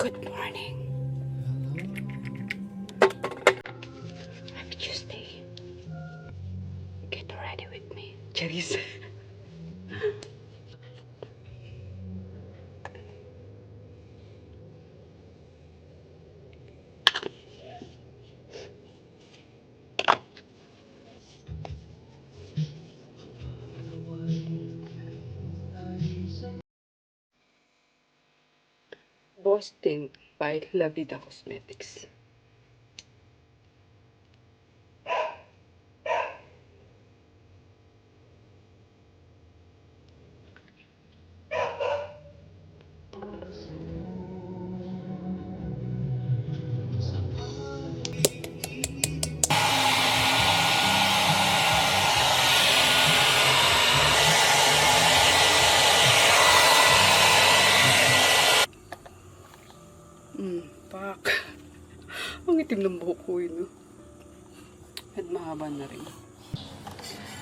Good morning. Happy Tuesday. Get ready with me. Charis. Boston by La Vida Cosmetics. Pak. Ang itim ng buhok ko yun. At mahaba na rin.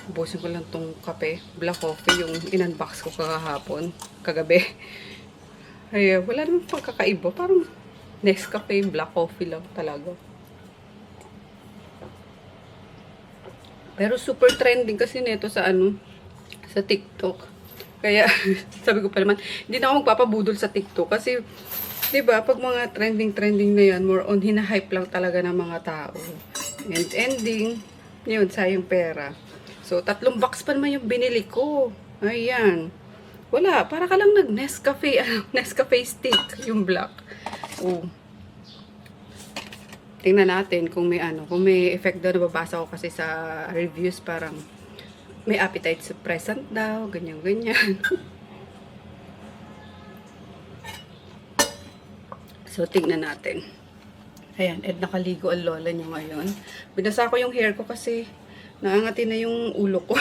Ubusin ko lang tong kape. Black coffee yung in-unbox ko kagabi. Ay, wala naman pagkakaiba. Parang Nescafe, black coffee lang talaga. Pero super trending kasi nito sa sa TikTok. Kaya sabi ko pa naman, hindi na ako magpapabudol sa TikTok kasi 'di ba, pag mga trending na 'yan, more on hina-hype lang talaga ng mga tao. And ending, yun, sayang pera. So, 3 box pa naman yung binili ko. Ayan. Wala, para ka lang nag-Nescafe, Nescafe stick, yung black. Oh. Tingnan natin kung may kung may effect daw. Nababasa ko kasi sa reviews, parang may appetite suppressant daw, ganyan. So, tingnan natin. Ayan, nakaligo ang lola niya ngayon. Binasa ko yung hair ko kasi naangati na yung ulo ko.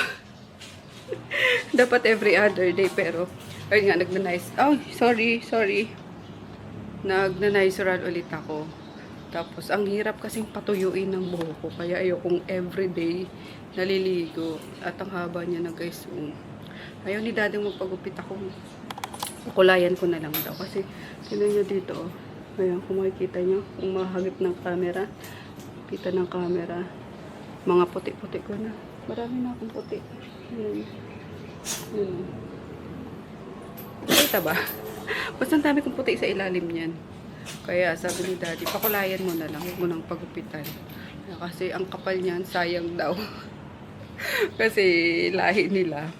Dapat every other day, pero ayun nga, nagna-nice. Oh, sorry. Nagna-niceral ulit ako. Tapos, ang hirap kasing patuyuin ng buhok ko. Kaya ayokong everyday naliligo. At ang haba niya na, guys. Ayaw ni dadeng magpagupit ako. Kukulayan ko na lang daw. Kasi, tingnan nyo dito, oh. Ayan, kung makikita nyo, kung mahagip ng camera, kita ng camera, mga puti-puti ko na. Marami na akong puti. Ayan. Kita ba? Basta ang dami kong puti sa ilalim niyan. Kaya sabi ni daddy, pakulayan mo na lang, huwag mo nang pagupitan. Kasi ang kapal niyan, sayang daw. Kasi lahi nila,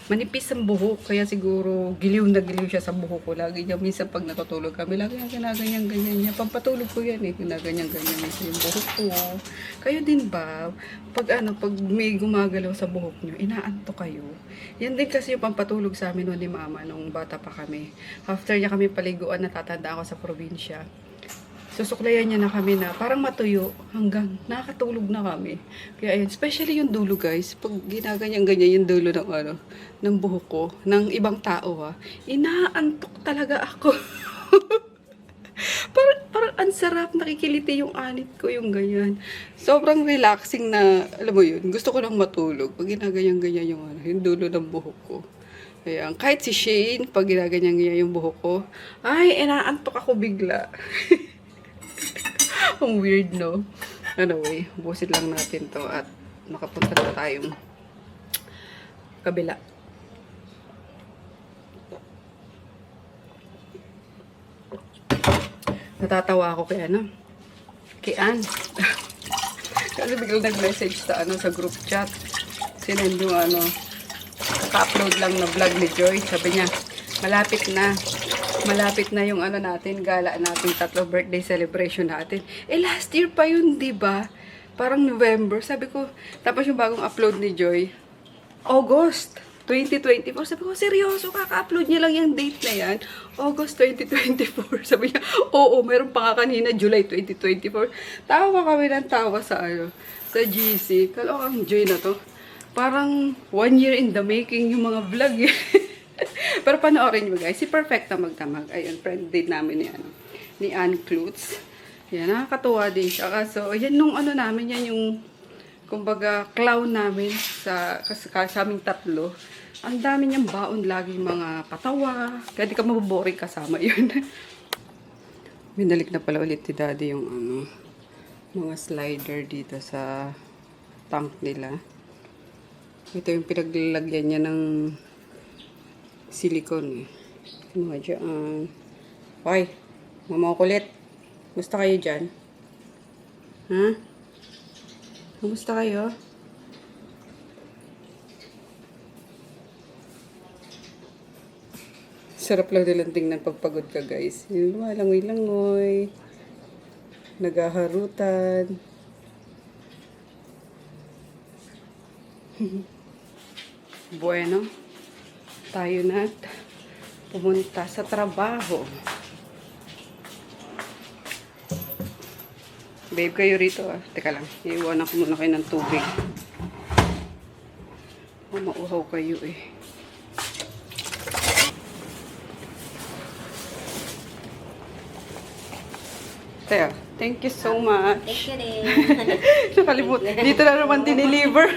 manipis ang buhok, kaya siguro giliw na giliw siya sa buhok ko. Lagi niya, minsan pag natutulog kami, lagi niya ginaganyan niya. Pampatulog ko yan ginaganyan niya yung buhok ko. Kayo din ba? Pag may gumagalaw sa buhok niyo, inaanto kayo. Yan din kasi yung pampatulog sa amin ni mama nung bata pa kami. After niya kami paliguan, natatanda ako sa probinsya. Susuklayan niya na kami na parang matuyo hanggang nakatulog na kami. Kaya ayun, especially yung dulo, guys. Pag ginaganyan-ganyan yung dulo ng buhok ko, ng ibang tao inaantok talaga ako. parang ang sarap, nakikiliti yung anit ko, yung ganyan. Sobrang relaxing na, alam mo yun, gusto ko lang matulog. Pag ginaganyan-ganyan yung dulo ng buhok ko. Ayan, kahit si Shane, pag ginaganyan-ganyan yung buhok ko, ay, inaantok ako bigla. Ang weird, no? Anyway, busin lang natin to at makapunta na tayong kabila. Natatawa ako kay kay Ann. Kasi biglang nag-message sa group chat. Sinend yung kaka-upload lang na vlog ni Joy. Sabi niya, malapit na yung natin, gala natin, 3 birthday celebration natin. Last year pa yun, di ba? Parang November. Sabi ko, tapos yung bagong upload ni Joy, August 2024. Sabi ko, seryoso, kaka-upload niya lang yung date na yan. August 2024. Sabi niya, oo, meron pa nga kanina, July 2024. Tawa kami ng tawa sa sa GC. Kalokang Joy na to. Parang 1 year in the making yung mga vlog eh. Pero panoorin nyo, guys. Si Perfecta Magdamag. Ayun, friend din namin ni Ann Klutz. Yan, nakakatuwa din siya. So, yan nung namin, yan yung, kumbaga, clown namin sa aming 3. Ang dami niyang baon, laging mga patawa. Kaya di ka maboboring kasama yun. Binalik na pala ulit ni Daddy yung mga slider dito sa tank nila. Ito yung pinaglalagyan niya ng silicone eh. Ano nga dyan? Okay, mga kulit. Gusto kayo dyan? Ha? Kumusta kayo? Sarap lang nilang tingnan pagpagod ka, guys. Yung lumalangoy-langoy. Nagaharutan. Bueno. Tayo na pumunta sa trabaho. Babe, kayo rito ah. Teka lang. Iiwanan ko muna kayo ng tubig. Mauhaw kayo eh. Teo, thank you so much. Thank you rin. Nakalimutan. Dito na naman dineliver.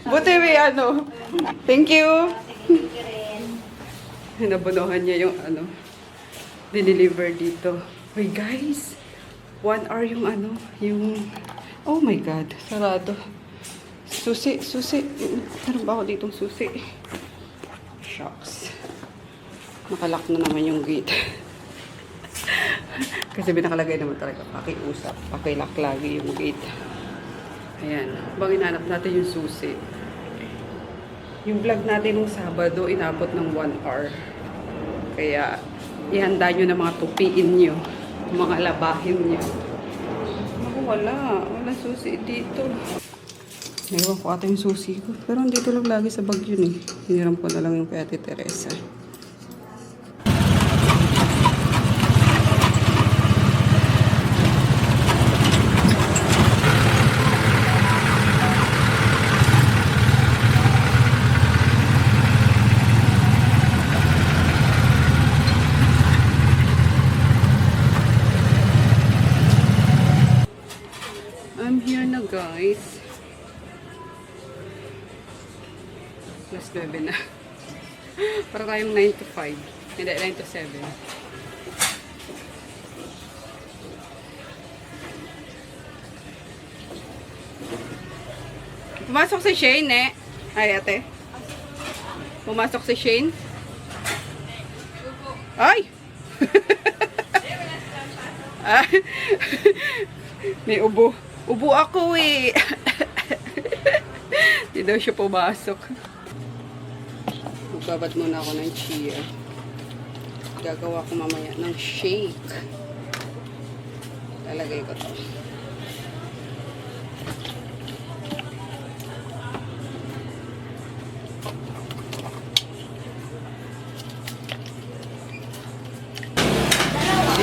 Buti may Thank you. Thank you rin. Nabunuhan niya yung dineliver dito. Wait guys. 1 hour yung yung... Oh my God. Sarado. Susi. Meron ba ako ditong susi? Shucks. Nakalak na naman yung gate. Kasi binakalagay naman talaga, pakiusap, pakilak lagi yung gate. Ayan, bang hinanap natin yung susi. Yung vlog natin nung Sabado, inabot ng 1 hour. Kaya, ihanda nyo na mga tupiin nyo, mga labahin nyo. Ako, wala susi dito. Naiwan ko ata yung susi ko. Pero andito lang lagi sa bag yun eh. Hiniram ko na lang yung kay Ate Teresa. I'm here na guys. Plus 9 na. Para tayong 9 to 5. Hindi, 9 to 7. Pumasok si Shane eh. Ay ate. Pumasok si Shane. Ay! Ay! May ubo. Ubo ako eh. Hindi daw siya pumasok. Magbabat muna ako ng chia. Gagawa ko mamaya ng shake. Lalagay ko to.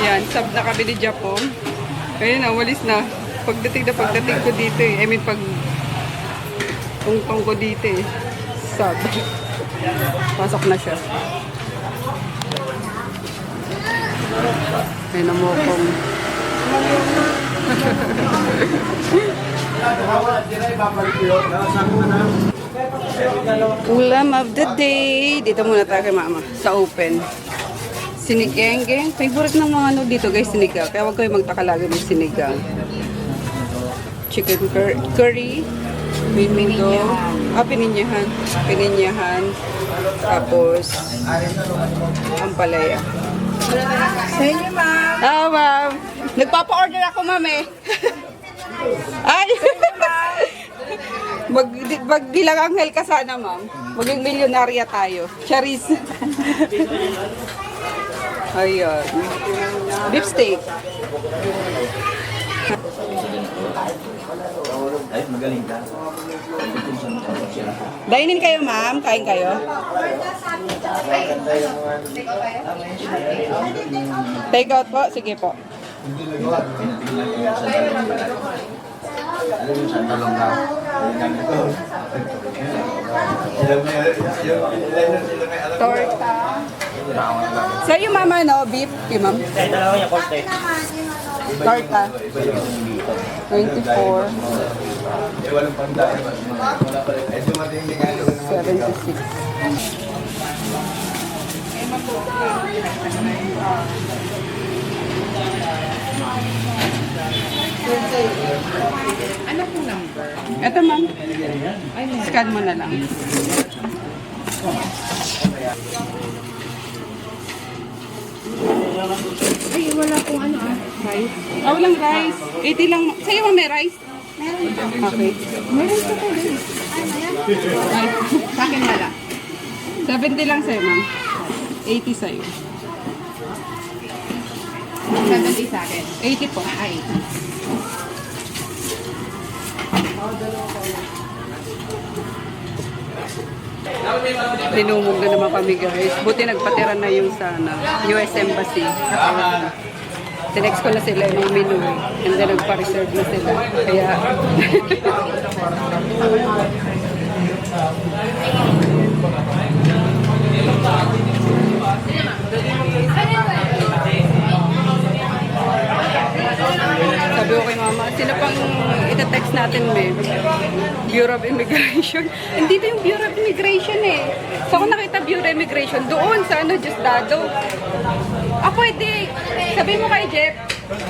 Yan, sab na kami ni Japon. Kaya na, walis na. Pagdating ko dito eh. I mean, tungtong ko dito eh. Sab. Pasok na siya. Ay, namokong. Ulam of the day. Dito muna tayo kay mama. Sa open. Sinigang. Favorite ng mga dito guys, sinigang. Kaya huwag kayo magtaka lagi ng sinigang. Chicken curry. Mimido. Pininyahan. Tapos, ampalaya. Sa inyo, ma'am. Ah, ma'am. Nagpapa-order ako, ma'am eh. Ay! Magdilang anghel ka sana, ma'am. Maging milyonarya tayo. Charis. Ayun. Beef steak. Ay, magaling ka. Dine-in kayo, ma'am. Kain kayo. Take out po. Sige po. Torta. Sa iyo, mama, no? Beef. Okay, ma'am. Torta. 24. 7. 76. Ano po number? Ito ma'am, scan mo na lang. Ay, wala pong ano ah. Rice? Ah, walang rice. 80 lang. Sa'yo ma'am, may rice? Okay. Meron po po din. Ay, Sa akin wala. 70 lang sa'yo ma'am. 80 sa'yo. 70 sa akin. 80 po. Ay. Dinumog na naman kami guys. Buti nagpatira na yung sa US Embassy. Tinext ko na sila yung menu eh. And then nagpa-reserve na sila. Kaya sabi ko kay mama, sino pang ita-text natin, me? Bureau of Immigration. Hindi ba yung Bureau of Immigration eh? So ako nakita Bureau of Immigration doon sa Just Dado. Ah, pwede. Sabi mo kay Jeff,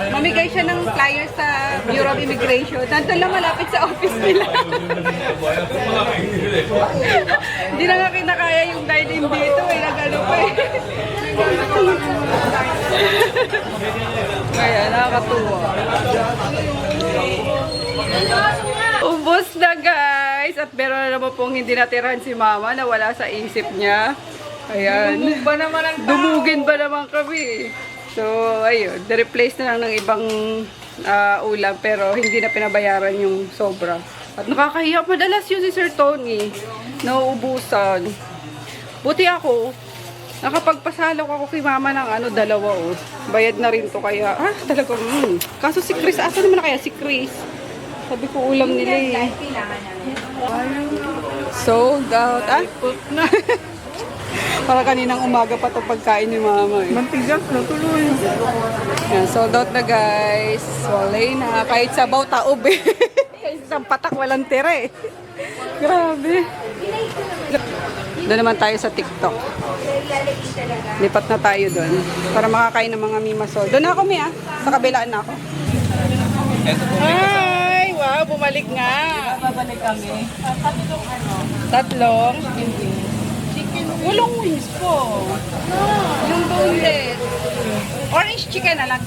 mamigay siya ng flyer sa Bureau of Immigration. Nandun lang malapit sa office nila. Hindi na nga kinakaya yung dining dito. May nagano pa eh. Kaya nakakatuwa. Ubos na guys. At meron na naman pong hindi natirahan si mama na wala sa isip niya. Ayan. Dumugin ba naman kami. So, ayun. De-replace na lang ng ibang ulam. Pero hindi na pinabayaran yung sobra. At nakakahiya. Madalas yun si Sir Tony. Nauubusan. Buti ako. Nakapagpasalok ako kay mama ng dalawa oh. Bayad na rin to kaya, talagang, Kaso si Chris, asa naman na kaya si Chris? Sabi ko ulam nila eh. Sold out. Na. Para kaninang umaga pa to pagkain ni mama eh. Mantigas na tuloy. Yan, sold out na guys. Wala na. Kahit sabaw taob eh. Kahit isang patak walang tira eh. Grabe. Doon naman tayo sa TikTok. Lipat na tayo doon. Para makakain ng mga mimasol. Doon ako, Mia. Sa kabilaan na ako. Hi! Wow, bumalik nga. Babalik kami. Tatlong? Walong wings po. Yung boneless. Orange chicken na lang.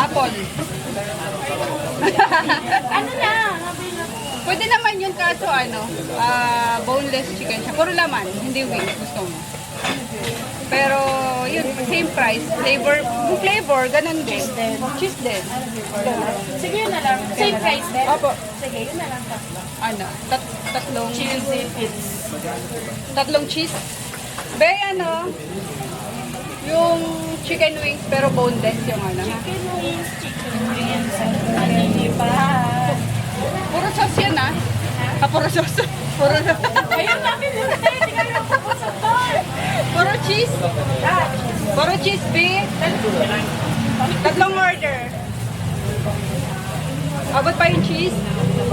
Apple. Ano na? Pwede naman yun kaso boneless chicken siya. Puro laman, hindi wings. Gusto mo. Pero yun, same price. Flavor, ganun din. Cheese din. Sige, yun na lang. Same price din. Opo. Sige, yun na lang tatlo. Tatlong Cheesy pits. Tatlong cheese. Be, yung chicken wings pero boneless yung Chicken wings, chicken wings. Ano pa? Puro sauce yan puro sauce. Puro Ayun natin muna tayo. Hindi kayo mapapasok doon. Puro cheese. Puro cheese, be. Tatlong order. Abot pa yung cheese?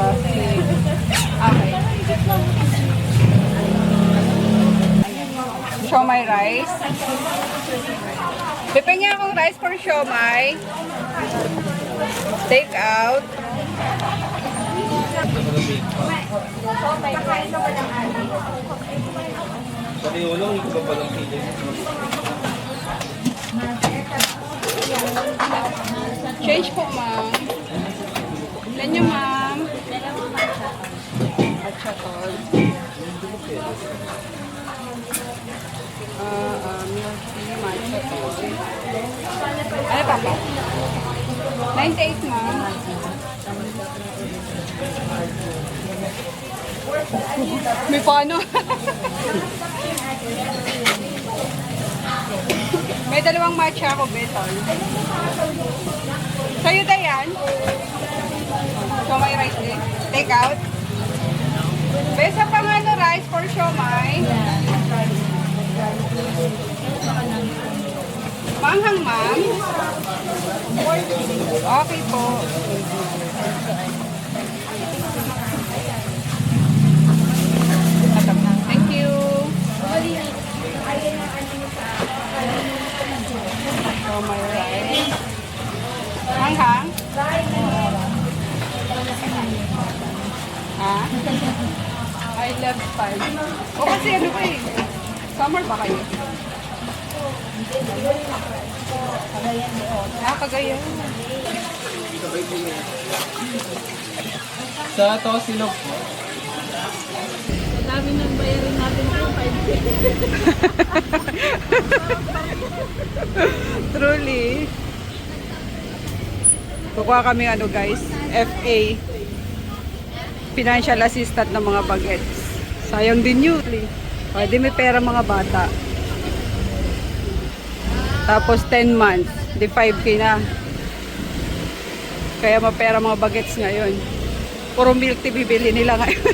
Okay. Siomai rice. Pipingin akong rice for siomai. Take out. Change po, ma'am. Ilan nyo, ma'am? At chatol. Milk tea, matcha tol. Ano pa po? 98, ma'am. May paano? May dalawang matcha ako, Betol. Sa'yo, Dayan? Siomai rice din. Take out. Besa pang rice for siomai. Manghang, ma'am. Okay po. Oh my rice. Hang-hang? Ha? I love spice. O kasi ano ba eh? Summer ba kayo? Ah, Cagayan. Sa Tosilog po. Dami nang bayarin natin ng 5K. Truly. Kukuha kami ano guys, FA. Financial assistant ng mga bagets. Sayang din yun. Di may pera mga bata. Tapos 10 months, di 5K na. Kaya mapera mga bagets ngayon. Puro milk tea bibili nila ngayon.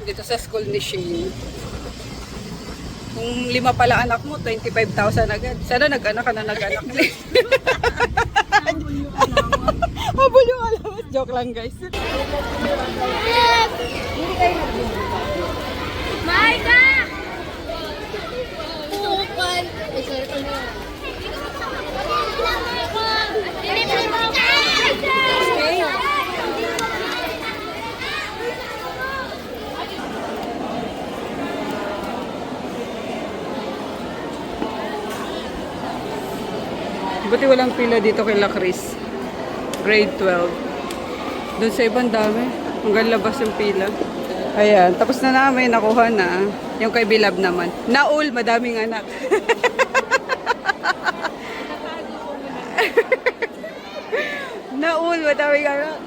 Dito sa school ni Shane. Kung 5 pala anak mo, 25,000 agad. Sana nag-anak ka na nag-anak. Habol yung allowance. Joke lang guys. Marga! Tupan! Ito na. Buti walang pila dito kay La Cris. Grade 12. Doon sa ibang dami. Hanggang labas yung pila. Ayan. Tapos na namin. Nakuha na. Yung kay Bilab naman. Naul. Madaming anak. Naul. Madaming anak.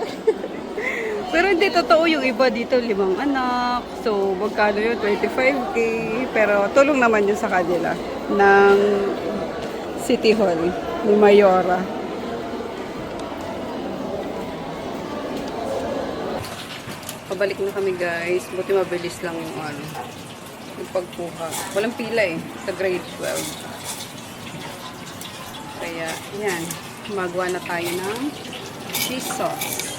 Pero hindi totoo yung iba dito. 5 anak. So, magkano yun? 25K. Pero tulong naman yun sa kanila. Ng City Hall ni Mayora. Pabalik na kami guys. Buti mabilis lang yung ano, yung pagkuha. Walang pila eh sa grade 12. Kaya yan, magawa na tayo ng cheese sauce.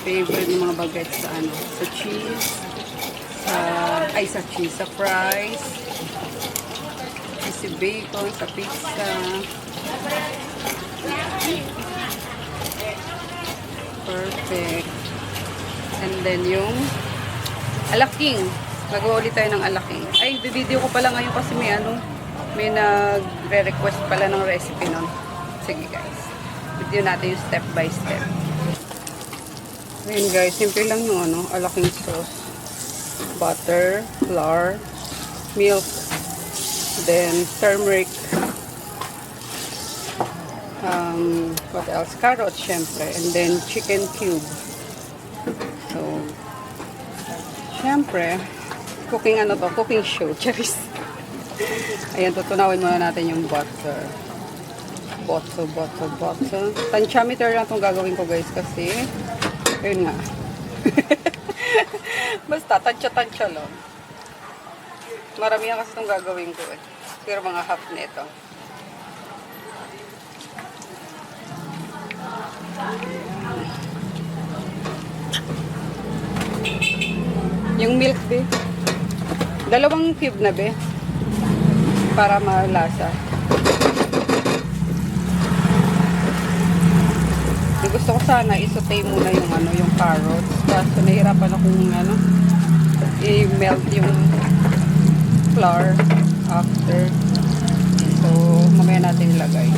Favorite ng mga bagets sa ano, sa cheese, sa cheese, sa fries, si bacon, sa pizza. Perfect. And then yung alaking. Magawa ulit tayo ng alaking. Ay, video ko pala ngayon kasi may nagre-request pala ng recipe nun. Sige guys. Video natin yung step by step. Ayun guys, simple lang yung alaking sauce. Butter, flour, milk, then turmeric, what else? Carrots, syempre, and then chicken cube. So, syempre, cooking cooking show, charis. Ayan, tutunawin muna natin yung butter. Butter. Tantiameter lang itong gagawin ko guys kasi, ayun nga. Basta, tansya lang. Marami yan kasi itong gagawin ko eh. Pero mga half na ito. Yung milk be. 2 cube na be. Para malasa. Gusto ko sana i-saute muna yung carrots. Kaso nahirapan akong i-melt yung flour after. So, mamaya natin ilagay.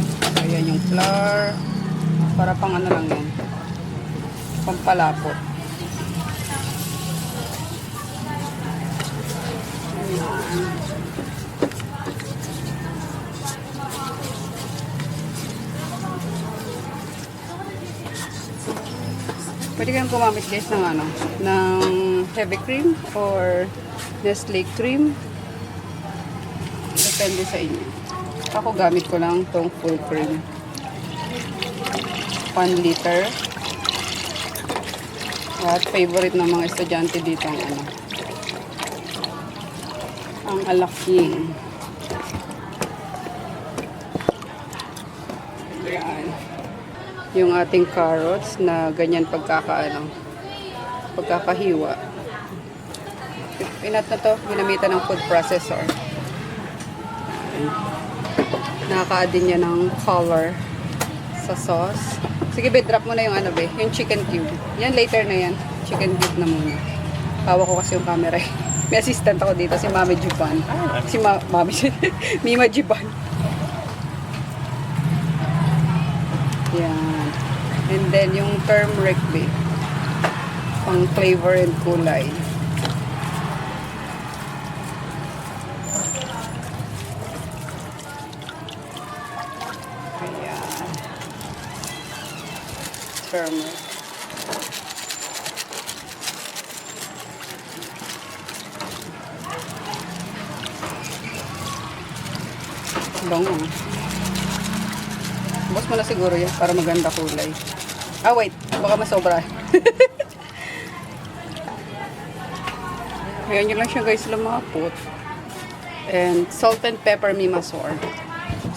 Ayan yung flour. Para pang lang yun. Pampalapot. Ayan. Pwede kayong gumamit guys ng heavy cream or Nestle cream. Depende sa inyo. Ako gamit ko lang tong full cream. 1 liter. At favorite ng mga estudyante dito ang alaking. Ayan. yung ating carrots na ganyan pagkakahiwa. Pinat na to, ginamitan ng food processor. Nakaka-add din niya ng color sa sauce. Sige, be, drop mo na yung ano, be, yung chicken cube. Yan, later na yan. Chicken cube na muna. Hawak ko kasi yung camera. May assistant ako dito, si Mami Juban. Si Mima Juban. Yan. And then, yung turmeric, be, pang flavor and kulay. Ayan. Turmeric. Bango. Bus mo na siguro yan para maganda kulay. Ah, wait. Baka masobra. Ayan nyo lang siya guys lumapot. And salt and pepper mimasor.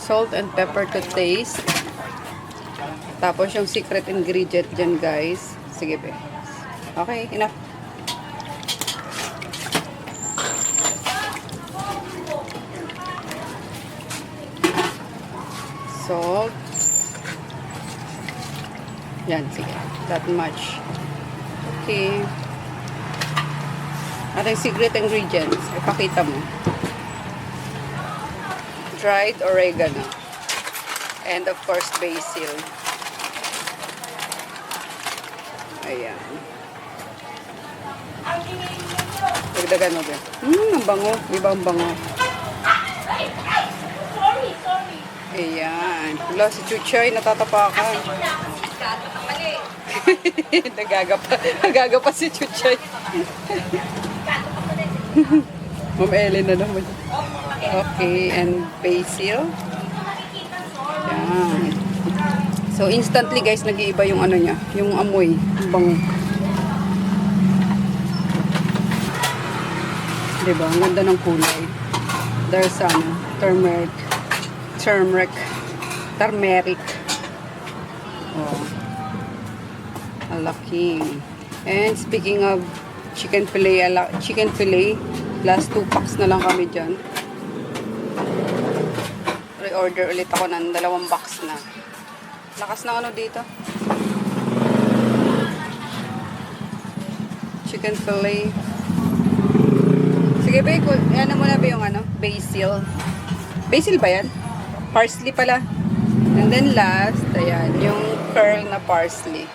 Salt and pepper to taste. Tapos yung secret ingredient dyan guys. Sige be. Okay, enough. Salt. Yan, sige. That much. Okay. Ating secret ingredients. Ipakita mo. Dried oregano. And of course, basil. Ayan. Dagdagan mo ba? Ang bango. Iba ang bango. Ayan. Wala, si Chuchay, natatapakan. Nagagapa si Chuchay. Ma'am Ellen na naman. Okay, and basil. Ayan. So, instantly guys, nag-iiba yung ano niya. Yung amoy. Yung bango. Diba? Ang ganda ng kulay. There's some turmeric. Oh. Ang laki. And speaking of chicken fillet, last 2 packs na lang kami dyan. Re-order ulit ako ng 2 box na. Lakas ng ano dito. Chicken fillet. Sige, be, ano muna ba yung ano? Basil. Basil ba yan? Parsley pala. And then last, ayan, yung curl na parsley.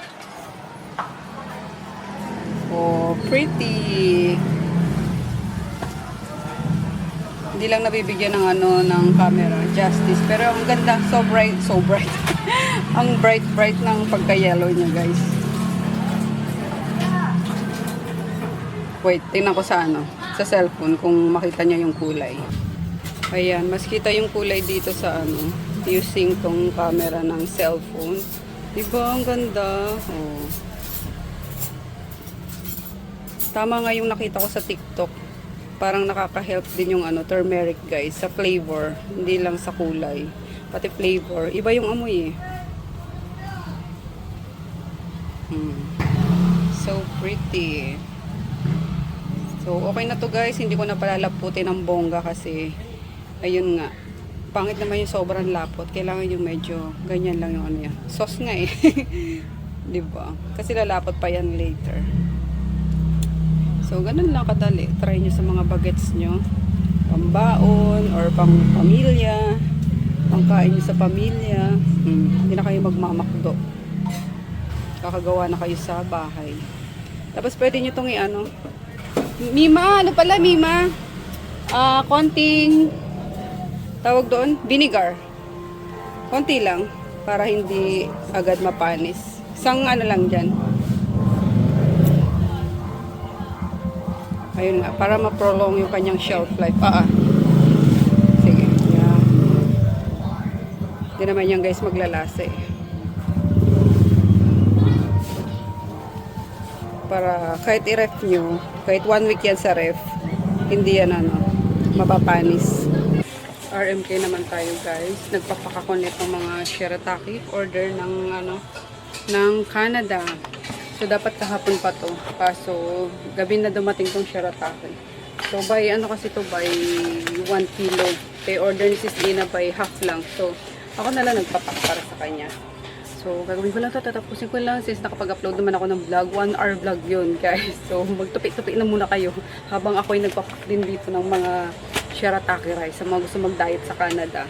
Oh, pretty. Hindi lang nabibigyan ng ano, ng camera. Justice. Pero ang ganda. So bright. Ang bright ng pagka-yellow niya, guys. Wait, tingnan ko sa ano, sa cellphone kung makita niya yung kulay. Ayan, mas kita yung kulay dito sa ano, using tong camera ng cellphone. Diba? Ang ganda. Oh. Tama nga yung nakita ko sa TikTok. Parang nakaka-help din yung ano, turmeric guys, sa flavor. Hindi lang sa kulay. Pati flavor. Iba yung amoy eh. So pretty. So, okay na to guys. Hindi ko na palalaputin ng bongga kasi ayun nga. Pangit naman yung sobrang lapot. Kailangan yung medyo ganyan lang yung ano yan. Sauce nga eh. Diba? Kasi lalapot pa yan later. So, ganun lang kadali. Try nyo sa mga bagets nyo. Pambaon or pang pamilya. Pangkain nyo sa pamilya. Hindi na kayo magmamakdo. Kakagawa na kayo sa bahay. Tapos pwede nyo itong i-ano. Mima, ano pala Mima? Konting tawag doon, vinegar. Konti lang para hindi agad mapanis. Isang ano lang dyan. Ayun nga, para ma-prolong yung kanyang shelf life. Sige. Yeah. Hindi naman yan guys maglalasa eh. Para kahit i-ref nyo, kahit 1 week yan sa ref, hindi yan ano, mapapanis. RMK naman tayo guys. Nagpapakakonect ng mga shirataki. Order ng ano, ng Canada. So, dapat kahapon pa to. Kaso, gabi na dumating tong shirataki. So, by, ano kasi to, by 1 kilo. Kay order ni Sis Dina by half lang. So, ako na lang nagpapak para sa kanya. So, gagawin ko lang to, tatapusin ko lang since nakapag-upload naman ako ng vlog. 1 hour vlog yun, guys. So, magtupi-tupi na muna kayo habang ako'y nagpapak din dito ng mga shirataki rice sa mga gusto mag-diet sa Canada.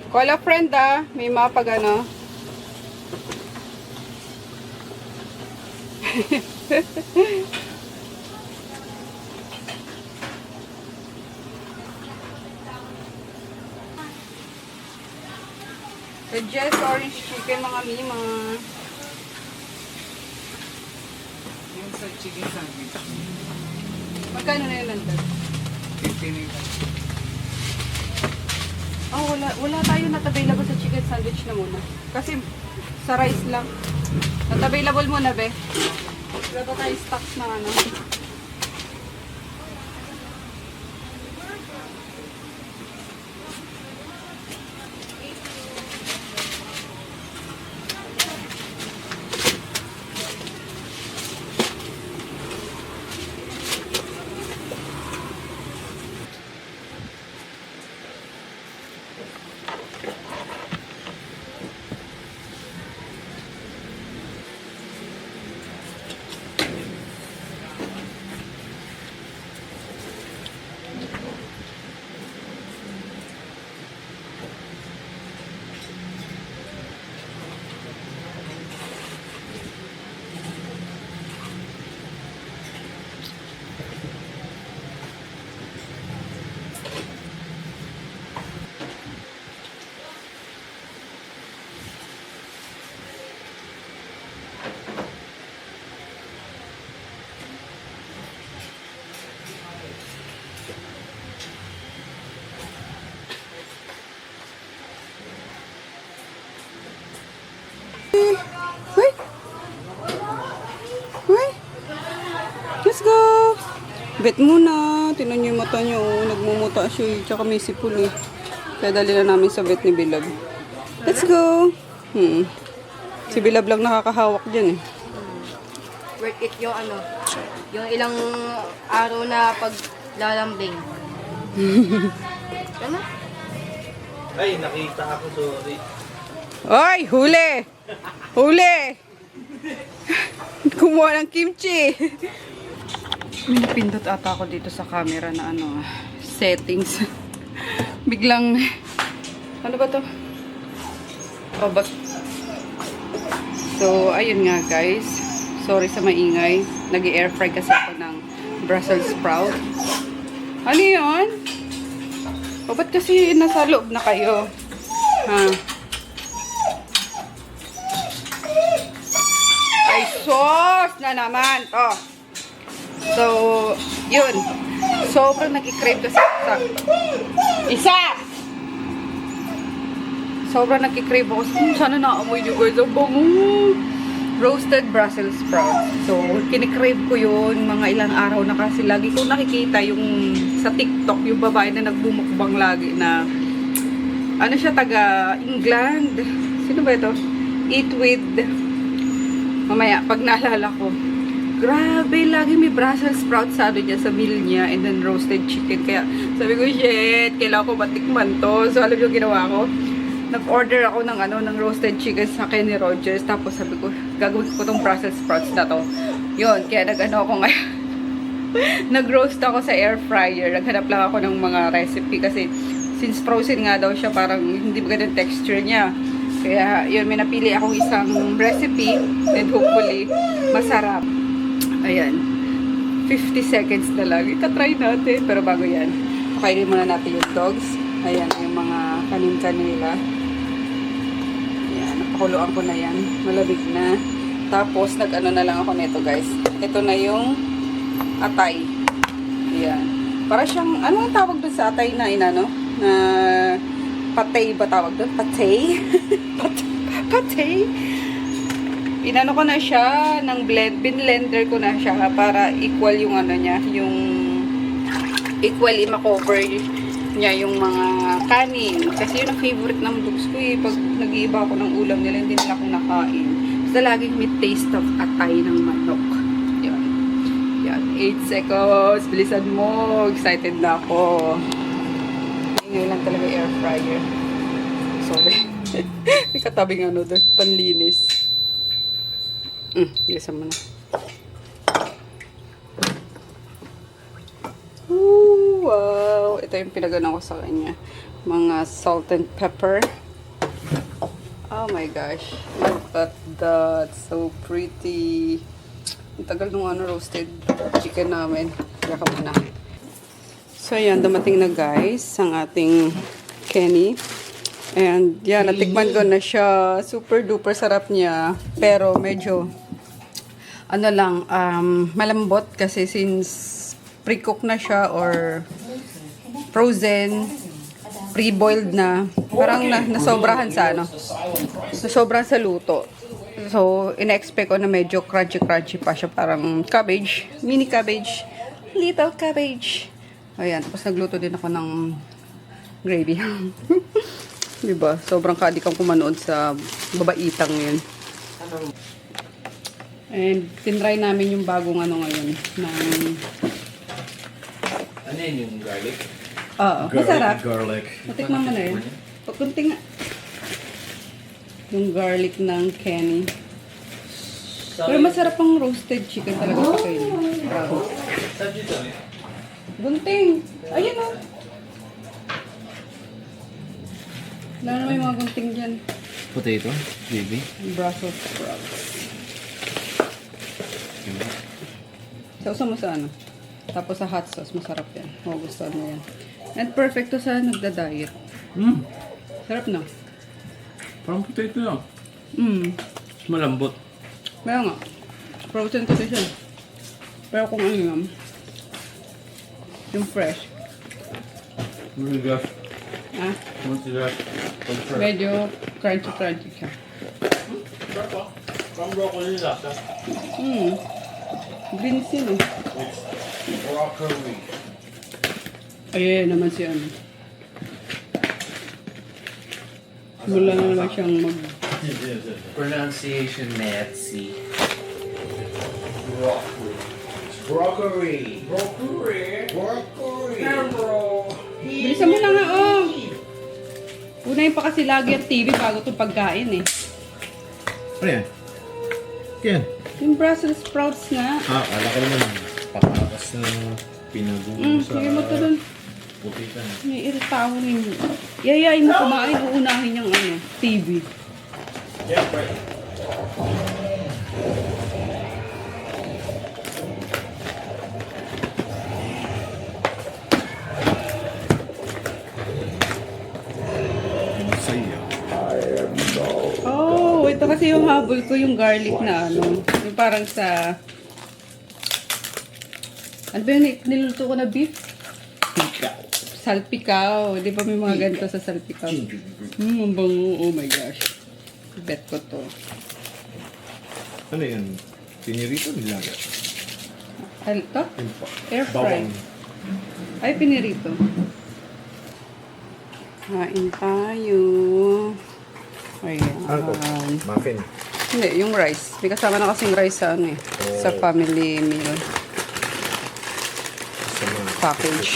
Call a friend may mapag ano. Suggest orange chicken mga mima. Yung sa chicken sandwich, Magkano na yun nandun? 15 na yun. Oh, wala tayo not available sa chicken sandwich na muna. Kasi sa rice lang. Not available muna, be. Wala pa tayo stocks na ano. Uy! Uy! Let's go! Bet muna. Tinan niyo yung mata niyo. Oh. Nagmumuta siya. Tsaka may sipul eh. Kaya dali na namin sa bet ni Bilab. Let's go! Si Bilab lang nakakahawak dyan eh. Worth it yung ano, yung ilang araw na paglalambing. Ano? Ay, nakita ako, sorry. Ay! Huli! Huli! Kumuha ng kimchi! May napindot ata ako dito sa camera na ano, settings. Biglang, ano ba to? Oh, but, so, ayun nga guys. Sorry sa maingay. Nag-air fry kasi ako ng Brussels sprout. Ano yun? O, ba't kasi nasa loob na kayo? Ha? Ay, sauce na naman to. So, yun. Sobrang nag-crave kasi sa... Isa! Sobrang nag-crave ako. Sana naamoy nyo guys. Ang bango! Roasted Brussels sprouts. So, kinikrave ko yun mga ilang araw na kasi lagi ko nakikita yung sa TikTok, yung babae na nagbumukbang lagi na ano siya, taga England. Sino ba ito? Eat with mamaya, pag naalala ko. Grabe, lagi may Brussels sprouts sa ano niya, sa meal niya, and then roasted chicken. Kaya sabi ko, shit, kailangan ko matikman to. So, alam yung ginawa ko? Nag-order ako ng ano, ng roasted chicken sa Kenny Rogers. Tapos sabi ko, gagawin ko tong Brussels sprouts na to. Yun, kaya nag-ano ako ngayon. Nag-roast ako sa air fryer. Naghanap lang ako ng mga recipe kasi since frozen nga daw siya, parang hindi maganda texture niya. Kaya yun, may napili akong isang recipe and hopefully masarap. Ayan. 50 seconds na lang. Ita-try natin. Pero bago yan, Pakainin muna natin yung dogs. Ayan, yung mga kanin-kanila. Ayan, napakuluan ko na yan. Malamig na. Tapos, nag-ano na lang ako nito, guys. Ito na yung atay. Ayan. Para siyang, ano ang tawag doon sa atay na inano? Na patay ba tawag doon? Patay? Patay? Inano ko na siya ng binlender ko na siya para equal yung ano niya, yung equally ma-cover niya yung mga kanin. Kasi yun ang favorite ng dogs ko eh. Pag nag-iiba ako ng ulam nila, hindi nila akong nakain. Basta laging may taste of atay ng manok. Yan. Yan. 8 seconds. Bilisan mo. Excited na ako. Ngayon lang talaga air fryer. Sorry. May katabing ano doon. Panlinis. Bilisan mo na. Ooh, wow. Ito yung pinagana ko sa kanya. Mga salt and pepper. Oh my gosh. Look at that. So pretty. Ang tagal nung roasted chicken namin. Kaya ka muna. So yan, dumating na guys ang ating Kenny. And yan, natikman ko na siya. Super duper sarap niya. Pero medyo ano lang, malambot kasi since pre-cook na siya or frozen, pre-boiled na, parang nasobrahan sa ano, nasobrahan sa luto. So, ina-expect ko na medyo crunchy-crunchy pa siya, parang cabbage, mini cabbage, little cabbage. Ayan, tapos nagluto din ako ng gravy. Diba? Sobrang kadi kang kumanood sa babaitang yun. And tinry namin yung bagong ano ngayon ng Ano yun yung garlic? oo, masarap. Garlic. Matikman mo na yun. Pagkunti nga. Yung garlic ng Kenny. Pero masarap ang roasted chicken talaga sa Kenny. Wow. Saan dito? Gunting. Ayun o. Wala na may mga gunting dyan. Potato, baby. Brussels sprouts. Sausa mo sa ano. Tapos sa hot sauce, masarap yan. Magustuhan mo yan. And perfect to sa nagda-diet. Sarap na. Parang potato na. Malambot. Kaya nga. Frozen kasi siya. Pero kung ano yan, yung fresh. Really good. Ah, What's that? medyo crunchy siya. From broccoli lasa. Greens yun eh. Broccoli. Ayan naman si ano. Mula na naman siyang mag... Pronunciation Nazi. Broccoli. Broccoli. Broccoli. Bilisan mo na nga, oh! Unahin pa kasi lagi ang TV bago itong pagkain eh. Ano yan? Yan. Yung Brussels sprouts nga. Ala ko naman. Pakakas na pinagulo sa Sige mo ito dun. potato. May irita ako rin. Yayain mo kumain, uunahin yung ano, TV. Yeah, right. Saya. Oh, ito kasi yung habol ko, yung garlic na ano. Yung parang sa... Ano ba yun? Niluto ko na beef? Salpikaw. Di ba may mga ganito sa salpikaw? Ang bango. Oh my gosh. Bet ko to. Ano yan? Pinirito nilaga. Ano to? Yun pa. Air fry. Ay, pinirito. Kain tayo. Ayan. Ano to? Muffin. Hindi, yung rice. May kasama na kasing rice sa ano eh. Sa family meal Sa mga package.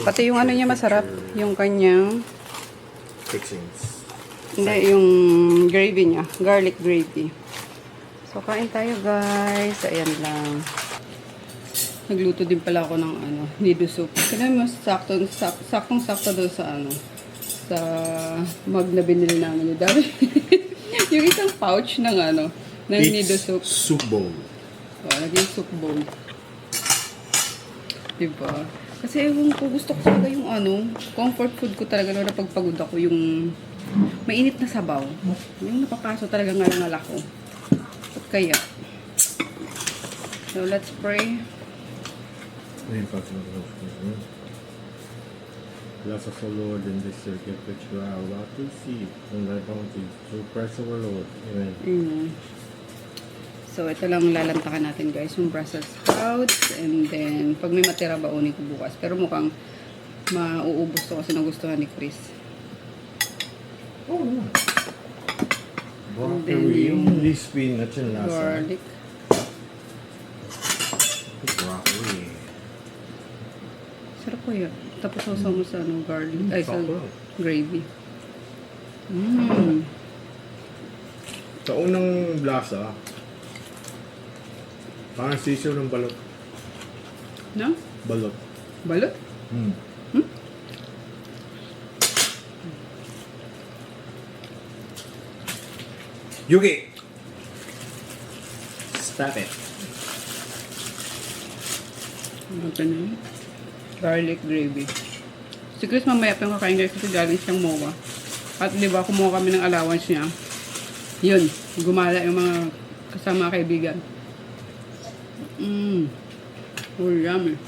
Pati yung ano niya masarap. Yung kanyang, fixings. hindi, yung gravy niya. Garlic gravy. So, kain tayo guys. Ayan lang. Nagluto din pala ako ng ano, nido soup. Kaya mas saktong-sakto doon sa ano, sa mug na binili namin yung dami. Yung isang pouch ng ano, ng nido soup. Soup bowl. Oh, naging soup bowl. Diba? Kasi ewan ko, gusto ko talaga yung ano, comfort food ko talaga, lalo na pagpagod ako, yung mainit na sabaw. Yung napapaso talaga ngalangal ako. At kaya. So, let's pray. Ayun, pagkakas ko. Bless us, O Lord, in this circuit which we are about to see from thy bounty, through Christ our Lord. Amen. So, ito lang lalantakan natin guys, yung Brussels sprouts. And then, pag may matira baunin ko bukas. Pero mukhang mauubos to kasi nagustuhan ni Chris. Oh, naman. And then Broccoli, yung hindi spinach yung lasa. garlic. Broccoli. Sarap ko yun. Tapos sausaw mo sa ano, garlic. Ay, sa Sarap. gravy. Sa unang lasa, parang sisiw ng balot. No? Balot. Balot? Yuki! Stop it. Ano na yun? Garlic gravy. Si Chris mamaya pa yung kakain guys kasi galing siyang MOA. At di ba kumuha kami ng allowance niya. Yun. Gumala yung mga kasama kaibigan. Oh, yummy.